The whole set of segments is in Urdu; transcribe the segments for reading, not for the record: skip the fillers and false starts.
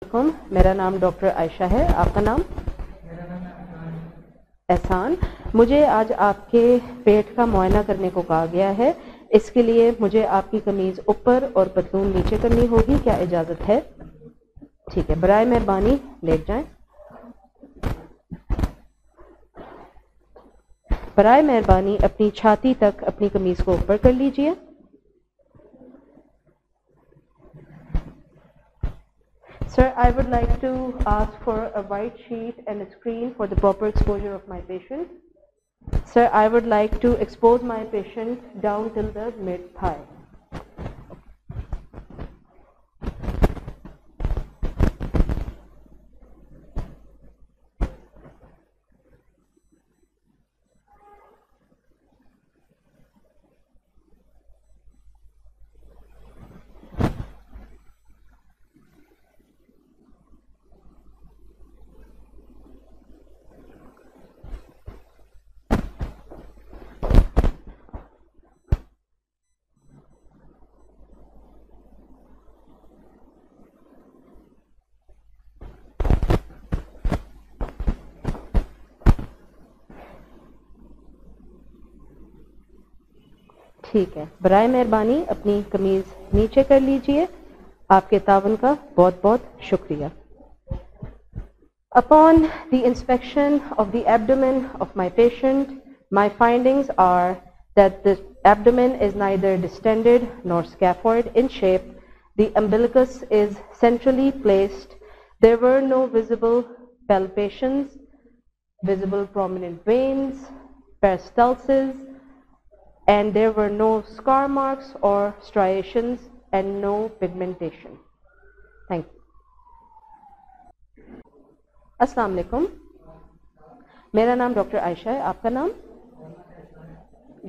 علیکم، میرا نام ڈاکٹر عائشہ ہے، آپ کا نام؟ احسان۔ مجھے آج آپ کے پیٹ کا معائنہ کرنے کو کہا گیا ہے، اس کے لیے مجھے آپ کی قمیض اوپر اور پتلون نیچے کرنی ہوگی، کیا اجازت ہے؟ ٹھیک ہے، برائے مہربانی لیٹ جائیں۔ برائے مہربانی اپنی چھاتی تک اپنی قمیض کو اوپر کر لیجئے۔ Sir, I would like to ask for a white sheet and a screen for the proper exposure of my patient. Sir, I would like to expose my patient down till the mid-thigh. ٹھیک ہے، برائے مہربانی اپنی قمیض نیچے کر لیجئے۔ آپ کے تعاون کا بہت بہت شکریہ۔ Upon the inspection of the abdomen of my patient, my findings are that the abdomen is neither distended nor scaphoid in shape. The umbilicus is centrally placed. There were no visible palpations, visible prominent veins, peristalsis, and there were no scar marks or striations and no pigmentation. Thank you. السلام علیکم، میرا نام ڈاکٹر عائشہ ہے، آپ کا نام؟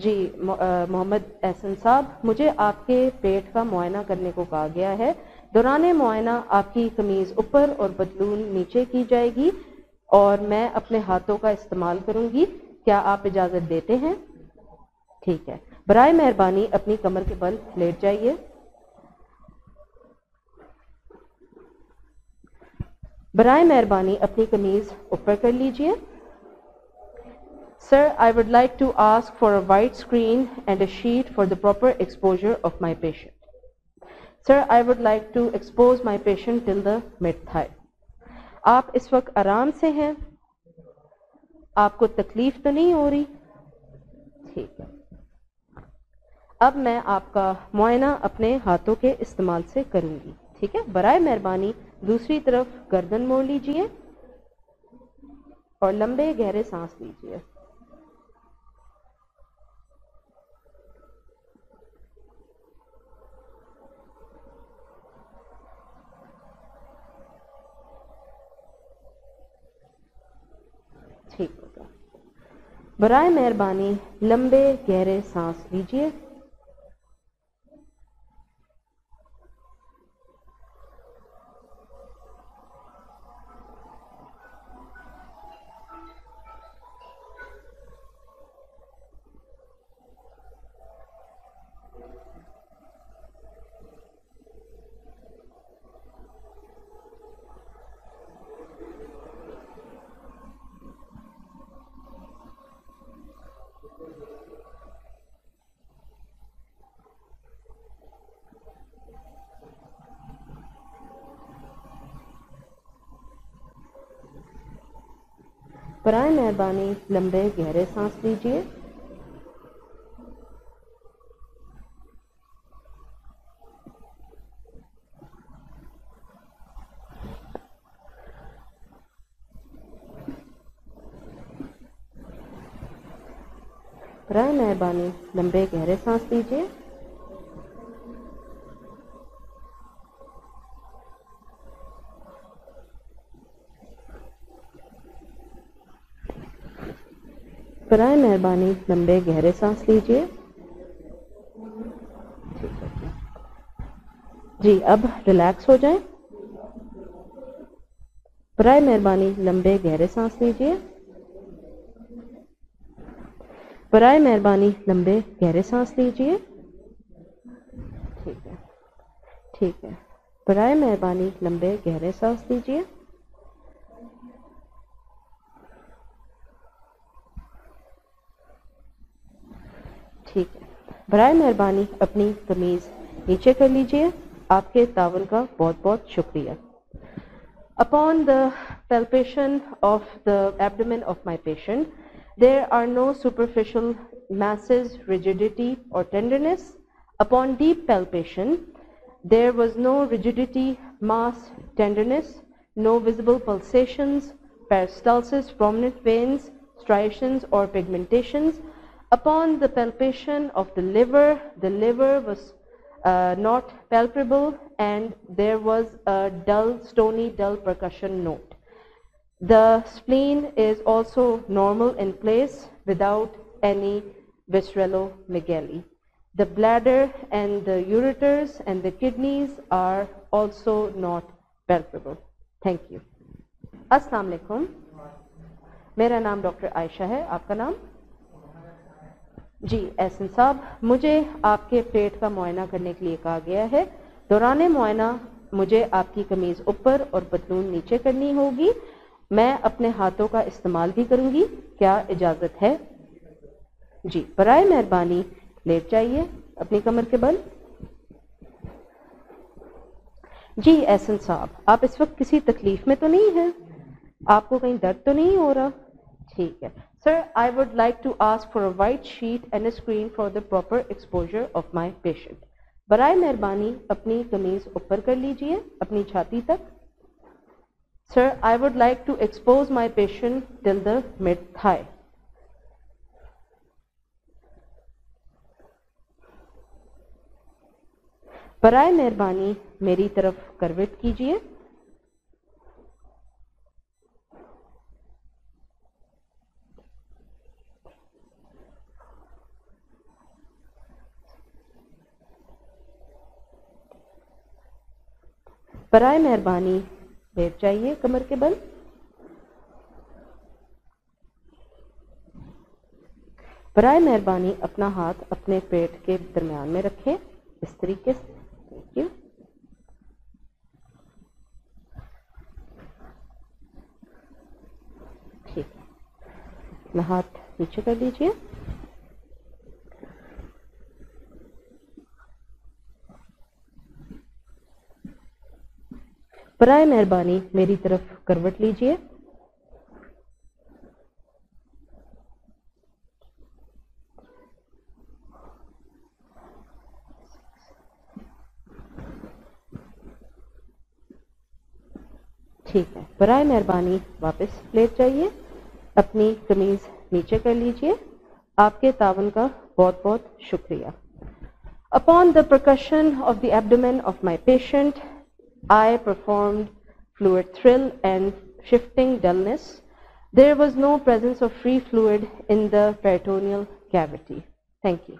جی محمد احسن صاحب، مجھے آپ کے پیٹ کا معائنہ کرنے کو کہا گیا ہے۔ دوران معائنہ آپ کی قمیض اوپر اور پتلون نیچے کی جائے گی اور میں اپنے ہاتھوں کا استعمال کروں گی، کیا آپ اجازت دیتے ہیں؟ ٹھیک ہے، برائے مہربانی اپنی کمر کے بل لیٹ جائیے۔ برائے مہربانی اپنی قمیض اوپر کر لیجئے۔ Sir, I would like to ask for a white screen and a sheet for the proper exposure of my patient. Sir, I would like to expose my patient till the mid-thigh. آپ اس وقت آرام سے ہیں؟ آپ کو تکلیف تو نہیں ہو رہی؟ ٹھیک ہے، اب میں آپ کا معائنہ اپنے ہاتھوں کے استعمال سے کروں گی، ٹھیک ہے؟ برائے مہربانی دوسری طرف گردن موڑ لیجئے اور لمبے گہرے سانس لیجئے۔ ٹھیک ہوگا، برائے مہربانی لمبے گہرے سانس لیجئے۔ برائے مہربانی لمبے گہرے سانس لیجئے۔ برائے مہربانی لمبے گہرے سانس لیجئے۔ برائے مہربانی لمبے گہرے سانس لیجئے۔ جی اب ریلیکس ہو جائیں۔ برائے مہربانی لمبے گہرے سانس لیجئے۔ برائے مہربانی لمبے گہرے سانس لیجئے۔ ٹھیک ہے، ٹھیک ہے، برائے مہربانی لمبے گہرے سانس لیجیے. ٹھیک ہے. برائے مہربانی اپنی قمیض نیچے کر لیجیے. آپ کے تعاون کا بہت بہت شکریہ. Upon the palpation of the abdomen of my patient, there are no superficial masses, rigidity or tenderness. Upon deep palpation, there was no rigidity, mass, tenderness, no visible pulsations, peristalsis, prominent veins, striations or pigmentations. Upon the palpation of the liver was not palpable and there was a dull, stony, dull percussion note. The spleen is also normal in place without any visceralomegaly. The bladder and the ureters and the kidneys are also not palpable. Thank you. السلام علیکم. میرا نام ڈاکٹر عائشہ ہے. آپ کا نام؟ جی احسن صاحب، مجھے آپ کے پیٹ کا معائنہ کرنے کے لیے کہا گیا ہے. دوران معائنہ مجھے آپ کی قمیض اوپر اور پتلون نیچے کرنی ہوگی. میں اپنے ہاتھوں کا استعمال بھی کروں گی. کیا اجازت ہے؟ جی. برائے مہربانی لیٹ جائیے اپنی کمر کے بل. جی احسن صاحب، آپ اس وقت کسی تکلیف میں تو نہیں ہیں؟ آپ کو کہیں درد تو نہیں ہو رہا؟ ٹھیک ہے. Sir, I would like to ask for a white sheet and a screen for the proper exposure of my patient. برائے مہربانی اپنی قمیض اوپر کر لیجئے اپنی چھاتی تک. Sir, I would like to expose my patient till the mid thigh. برائے مہربانی میری طرف کروٹ کیجئے. برائے مہربانی لیٹ جائیے کمر کے بل. برائے مہربانی اپنا ہاتھ اپنے پیٹ کے درمیان میں رکھیں اس طریقے سے. Thank you. ٹھیک ہے. اپنا ہاتھ نیچے کر لیجیے. برائے مہربانی میری طرف کروٹ لیجئے. ٹھیک ہے. برائے مہربانی واپس لیٹ جائیے. اپنی قمیض نیچے کر لیجئے. آپ کے تعاون کا بہت بہت شکریہ. Upon the percussion of the abdomen of my patient, I performed fluid thrill and shifting dullness. There was no presence of free fluid in the peritoneal cavity. Thank you.